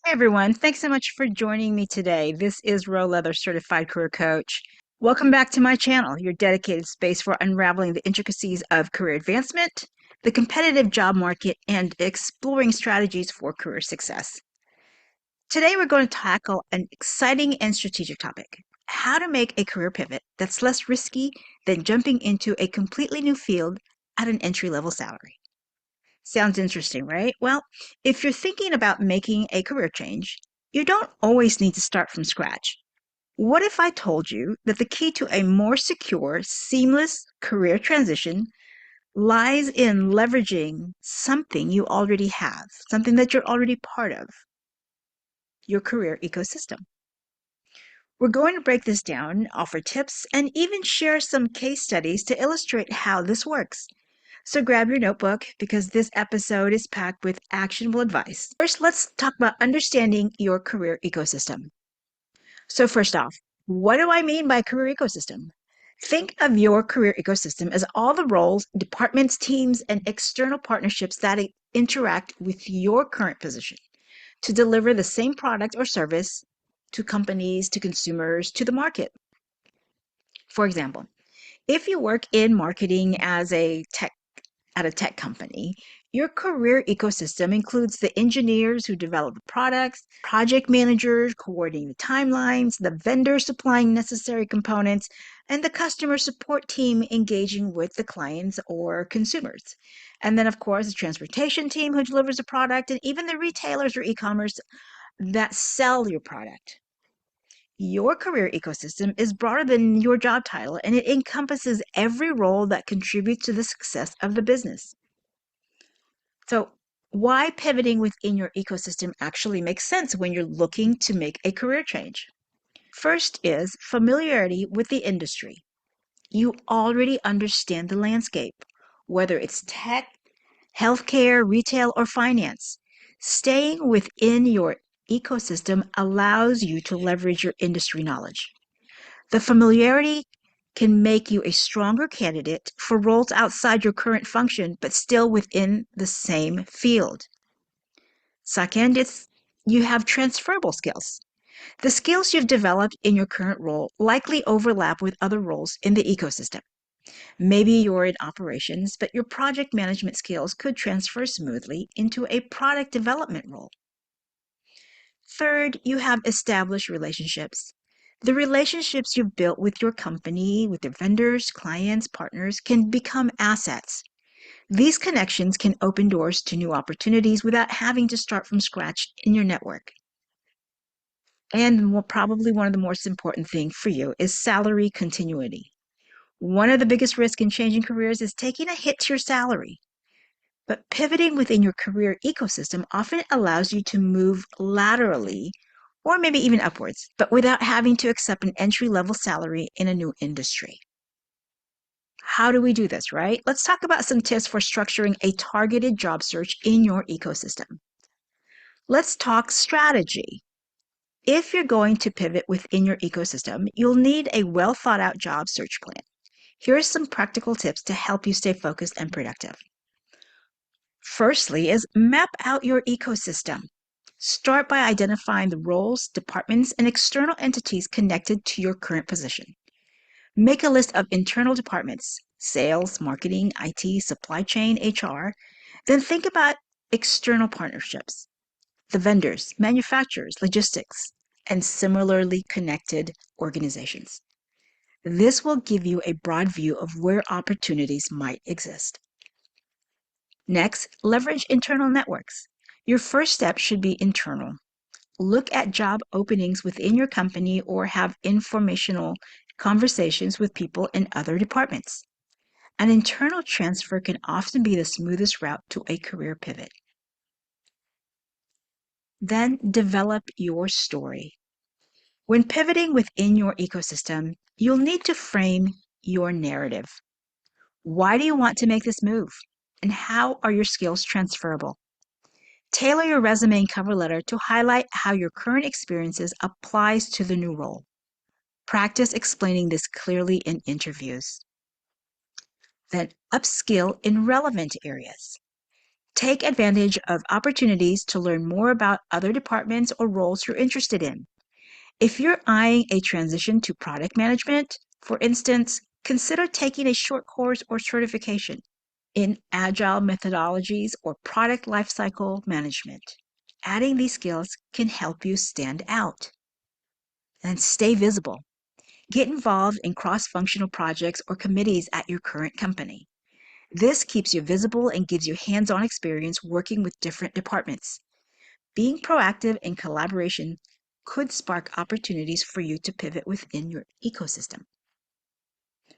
Hey everyone, thanks so much for joining me today. This is Row Leather Certified Career Coach. Welcome back to my channel, your dedicated space for unraveling the intricacies of career advancement, the competitive job market, and exploring strategies for career success. Today we're going to tackle an exciting and strategic topic: how to make a career pivot that's less risky than jumping into a completely new field at an entry-level salary. Sounds interesting, right? Well, if you're thinking about making a career change, you don't always need to start from scratch. What if I told you that the key to a more secure, seamless career transition lies in leveraging something you already have, something that you're already part of, your career ecosystem? We're going to break this down, offer tips, and even share some case studies to illustrate how this works. So grab your notebook because this episode is packed with actionable advice. First, let's talk about understanding your career ecosystem. So first off, what do I mean by career ecosystem? Think of your career ecosystem as all the roles, departments, teams, and external partnerships that interact with your current position to deliver the same product or service to companies, to consumers, to the market. For example, if you work in marketing as a tech at a tech company, your career ecosystem includes the engineers who develop the products, project managers coordinating the timelines, the vendors supplying necessary components, and the customer support team engaging with the clients or consumers. And then, of course, the transportation team who delivers the product, and even the retailers or e-commerce that sell your product. Your career ecosystem is broader than your job title, and it encompasses every role that contributes to the success of the business. So, why pivoting within your ecosystem actually makes sense when you're looking to make a career change? First is familiarity with the industry. You already understand the landscape, whether it's tech, healthcare, retail, or finance. Staying within your ecosystem allows you to leverage your industry knowledge. The familiarity can make you a stronger candidate for roles outside your current function, but still within the same field. Second, it's you have transferable skills. The skills you've developed in your current role likely overlap with other roles in the ecosystem. Maybe you're in operations, but your project management skills could transfer smoothly into a product development role. Third, you have established relationships. The relationships you've built with your company, with your vendors, clients, partners can become assets. These connections can open doors to new opportunities without having to start from scratch in your network. And probably one of the most important things for you is salary continuity. One of the biggest risks in changing careers is taking a hit to your salary. But pivoting within your career ecosystem often allows you to move laterally or maybe even upwards, but without having to accept an entry-level salary in a new industry. How do we do this, right? Let's talk about some tips for structuring a targeted job search in your ecosystem. Let's talk strategy. If you're going to pivot within your ecosystem, you'll need a well thought out job search plan. Here are some practical tips to help you stay focused and productive. Firstly is map out your ecosystem. Start by identifying the roles, departments, and external entities connected to your current position. Make a list of internal departments, sales, marketing, IT, supply chain, HR. Then think about external partnerships, the vendors, manufacturers, logistics, and similarly connected organizations. This will give you a broad view of where opportunities might exist. Next, leverage internal networks. Your first step should be internal. Look at job openings within your company or have informational conversations with people in other departments. An internal transfer can often be the smoothest route to a career pivot. Then develop your story. When pivoting within your ecosystem, you'll need to frame your narrative. Why do you want to make this move? And how are your skills transferable? Tailor your resume and cover letter to highlight how your current experiences applies to the new role. Practice explaining this clearly in interviews. Then upskill in relevant areas. Take advantage of opportunities to learn more about other departments or roles you're interested in. If you're eyeing a transition to product management, for instance, consider taking a short course or certification in agile methodologies or product lifecycle management. Adding these skills can help you stand out and stay visible. Get involved in cross-functional projects or committees at your current company. This keeps you visible and gives you hands-on experience working with different departments. Being proactive in collaboration could spark opportunities for you to pivot within your ecosystem.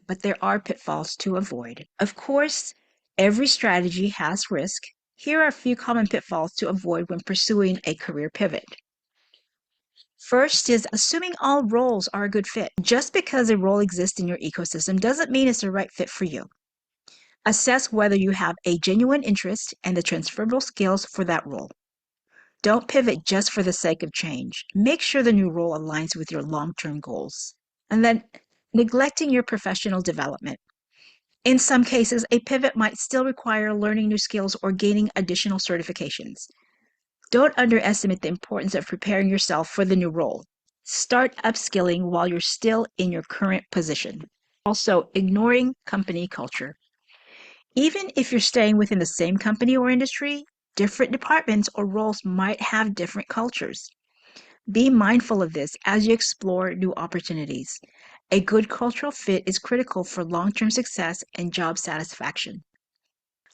But there are pitfalls to avoid. Of course, every strategy has risk. Here are a few common pitfalls to avoid when pursuing a career pivot. First is assuming all roles are a good fit. Just because a role exists in your ecosystem doesn't mean it's the right fit for you. Assess whether you have a genuine interest and the transferable skills for that role. Don't pivot just for the sake of change. Make sure the new role aligns with your long-term goals. And then neglecting your professional development. In some cases, a pivot might still require learning new skills or gaining additional certifications. Don't underestimate the importance of preparing yourself for the new role. Start upskilling while you're still in your current position. Also, ignoring company culture. Even if you're staying within the same company or industry, different departments or roles might have different cultures. Be mindful of this as you explore new opportunities. A good cultural fit is critical for long-term success and job satisfaction.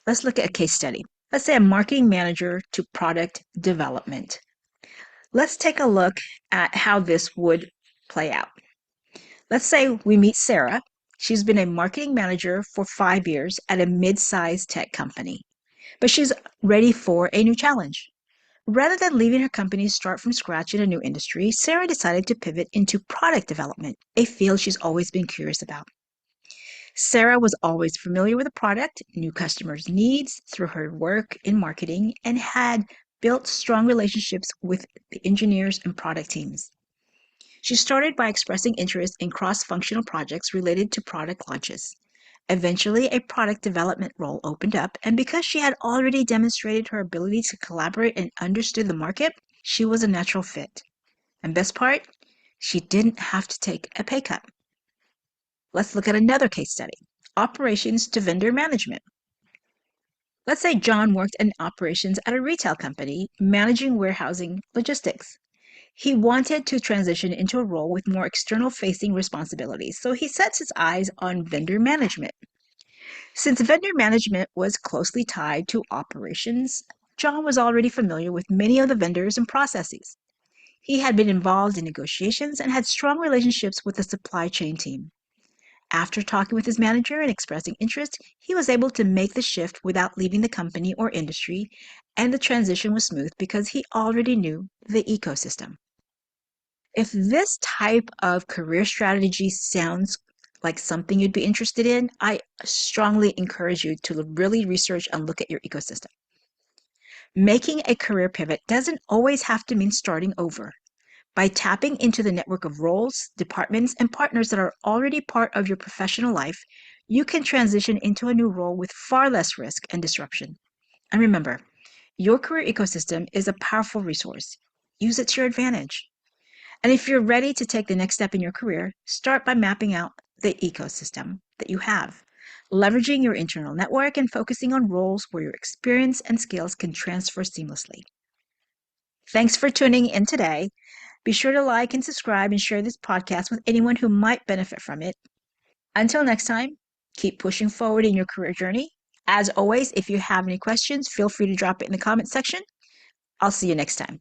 Let's look at a case study. Let's say a marketing manager to product development. Let's take a look at how this would play out. Let's say we meet Sarah. She's been a marketing manager for 5 years at a mid-sized tech company, but she's ready for a new challenge. Rather than leaving her company to start from scratch in a new industry, Sarah decided to pivot into product development, a field she's always been curious about. Sarah was always familiar with the product, knew customers' needs through her work in marketing, and had built strong relationships with the engineers and product teams. She started by expressing interest in cross-functional projects related to product launches. Eventually, a product development role opened up, and because she had already demonstrated her ability to collaborate and understood the market, she was a natural fit. And best part, she didn't have to take a pay cut. Let's look at another case study. Operations to vendor management. Let's say John worked in operations at a retail company, managing warehousing logistics. He wanted to transition into a role with more external-facing responsibilities, so he sets his eyes on vendor management. Since vendor management was closely tied to operations, John was already familiar with many of the vendors and processes. He had been involved in negotiations and had strong relationships with the supply chain team. After talking with his manager and expressing interest, he was able to make the shift without leaving the company or industry, and the transition was smooth because he already knew the ecosystem. If this type of career strategy sounds like something you'd be interested in, I strongly encourage you to really research and look at your ecosystem. Making a career pivot doesn't always have to mean starting over. By tapping into the network of roles, departments, and partners that are already part of your professional life, you can transition into a new role with far less risk and disruption. And remember, your career ecosystem is a powerful resource. Use it to your advantage. And if you're ready to take the next step in your career, start by mapping out the ecosystem that you have, leveraging your internal network and focusing on roles where your experience and skills can transfer seamlessly. Thanks for tuning in today. Be sure to like and subscribe and share this podcast with anyone who might benefit from it. Until next time, keep pushing forward in your career journey. As always, if you have any questions, feel free to drop it in the comment section. I'll see you next time.